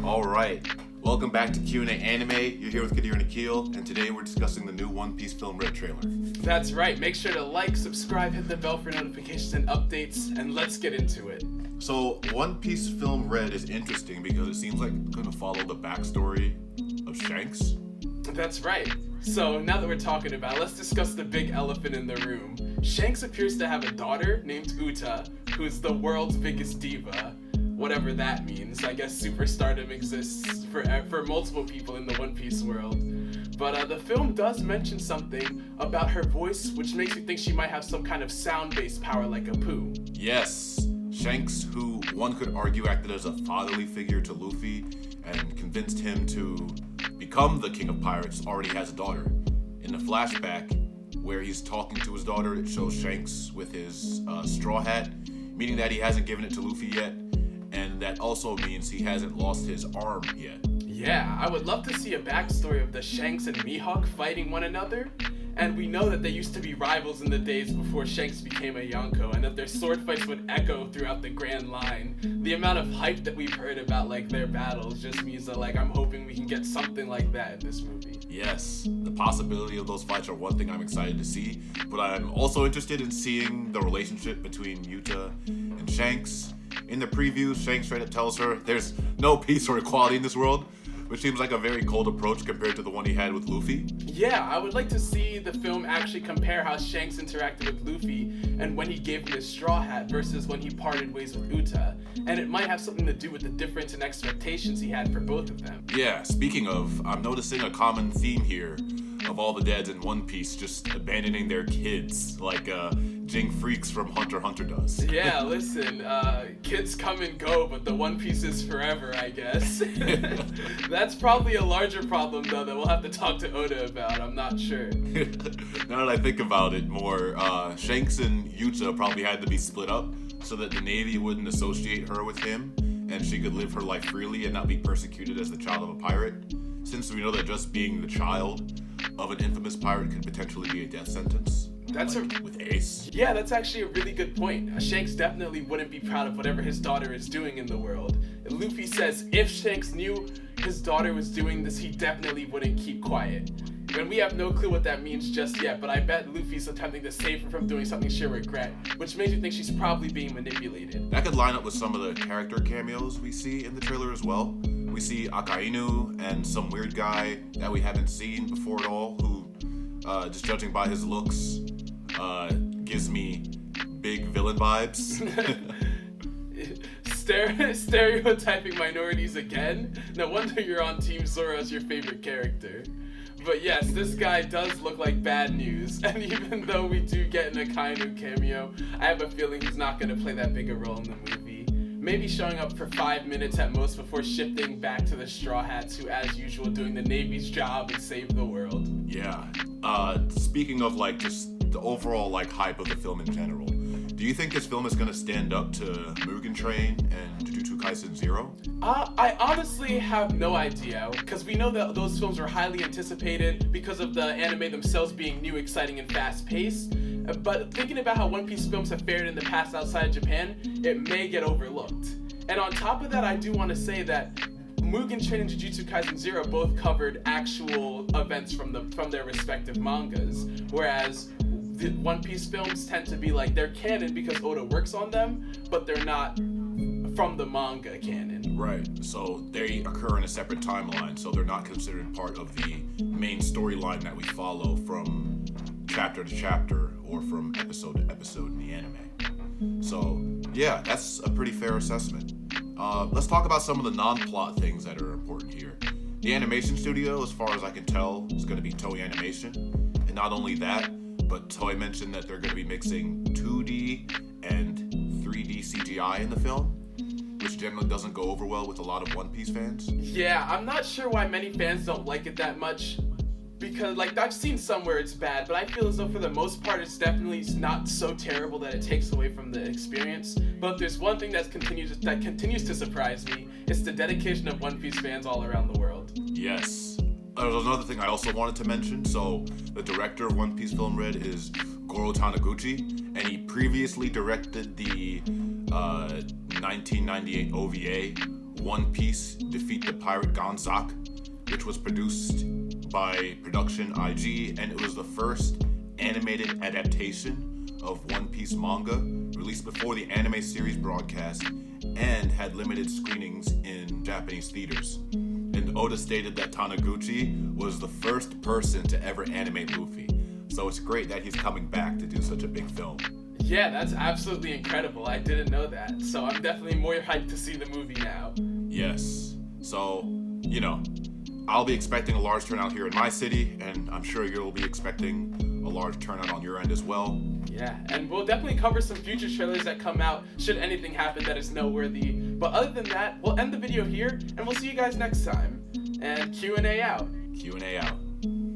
All right, welcome back to AAnime. You're here with Kadir and Akil, and today we're discussing the new One Piece Film Red trailer. That's right. Make sure to like, subscribe, hit the bell for notifications and updates, and let's get into it. So, One Piece Film Red is interesting because it seems like it's going to follow the backstory of Shanks. That's right. So, now that we're talking about it, let's discuss the big elephant in the room. Shanks appears to have a daughter named Uta, who's the world's biggest diva. Whatever that means. I guess superstardom exists for multiple people in the One Piece world. But the film does mention something about her voice, which makes me think she might have some kind of sound-based power like a poo. Yes, Shanks, who one could argue acted as a fatherly figure to Luffy and convinced him to become the king of pirates, already has a daughter. In the flashback, where he's talking to his daughter, it shows Shanks with his straw hat, meaning that he hasn't given it to Luffy yet. And that also means he hasn't lost his arm yet. Yeah, I would love to see a backstory of the Shanks and Mihawk fighting one another. And we know that they used to be rivals in the days before Shanks became a Yonko, and that their sword fights would echo throughout the Grand Line. The amount of hype that we've heard about their battles just means that I'm hoping we can get something like that in this movie. Yes, the possibility of those fights are one thing I'm excited to see, but I'm also interested in seeing the relationship between Yuta and Shanks. In the preview, Shanks straight up tells her there's no peace or equality in this world, which seems like a very cold approach compared to the one he had with Luffy. Yeah, I would like to see the film actually compare how Shanks interacted with Luffy and when he gave him his straw hat versus when he parted ways with Uta. And it might have something to do with the difference in expectations he had for both of them. Yeah, speaking of, I'm noticing a common theme here of all the dads in One Piece just abandoning their kids, like Jing Freaks from Hunter x Hunter does. Yeah, listen, kids come and go, but the One Piece is forever, I guess. That's probably a larger problem, though, that we'll have to talk to Oda about. I'm not sure. Now that I think about it more, Shanks and Yuta probably had to be split up so that the Navy wouldn't associate her with him and she could live her life freely and not be persecuted as the child of a pirate, since we know that just being the child of an infamous pirate could potentially be a death sentence. With Ace. Yeah, that's actually a really good point. Shanks definitely wouldn't be proud of whatever his daughter is doing in the world. And Luffy says if Shanks knew his daughter was doing this, he definitely wouldn't keep quiet. And we have no clue what that means just yet, but I bet Luffy's attempting to save her from doing something she'll regret, which makes me think she's probably being manipulated. That could line up with some of the character cameos we see in the trailer as well. We see AAnime and some weird guy that we haven't seen before at all, who, just judging by his looks, gives me big villain vibes. Stereotyping minorities again? No wonder you're on Team Zoro as your favorite character. But yes, this guy does look like bad news, and even though we do get an Akainu cameo, I have a feeling he's not going to play that big a role in the movie. Maybe showing up for 5 minutes at most before shifting back to the Straw Hats, who as usual doing the Navy's job and save the world. Yeah, speaking of just the overall hype of the film in general, do you think this film is going to stand up to Mugen Train and Jujutsu Kaisen 0? I honestly have no idea, because we know that those films were highly anticipated because of the anime themselves being new, exciting, and fast-paced. But thinking about how One Piece films have fared in the past outside Japan, it may get overlooked. And on top of that, I do want to say that Mugen Train and Jujutsu Kaisen 0 both covered actual events from their respective mangas, whereas the One Piece films tend to be they're canon because Oda works on them, but they're not from the manga canon. Right, so they occur in a separate timeline, so they're not considered part of the main storyline that we follow from chapter to chapter or from episode to episode in the anime. So, yeah, that's a pretty fair assessment. Let's talk about some of the non-plot things that are important here. The animation studio, as far as I can tell, is going to be Toei Animation. And not only that, but Toei mentioned that they're going to be mixing 2D and 3D CGI in the film, which generally doesn't go over well with a lot of One Piece fans. Yeah, I'm not sure why many fans don't like it that much, because I've seen some where it's bad, but I feel as though for the most part it's definitely not so terrible that it takes away from the experience. But if there's one thing that continues to surprise me, it's the dedication of One Piece fans all around the world. Yes. There's another thing I also wanted to mention. So the director of One Piece Film Red is Goro Taniguchi, and he previously directed the 1998 OVA One Piece Defeat the Pirate Gonzak, which was produced by Production IG, and it was the first animated adaptation of One Piece manga, released before the anime series broadcast, and had limited screenings in Japanese theaters. And Oda stated that Taniguchi was the first person to ever animate Luffy. So it's great that he's coming back to do such a big film. Yeah, that's absolutely incredible. I didn't know that. So I'm definitely more hyped to see the movie now. Yes. So, I'll be expecting a large turnout here in my city, and I'm sure you'll be expecting a large turnout on your end as well. Yeah, and we'll definitely cover some future trailers that come out should anything happen that is noteworthy. But other than that, we'll end the video here, and we'll see you guys next time. And Q&A out. Q&A out.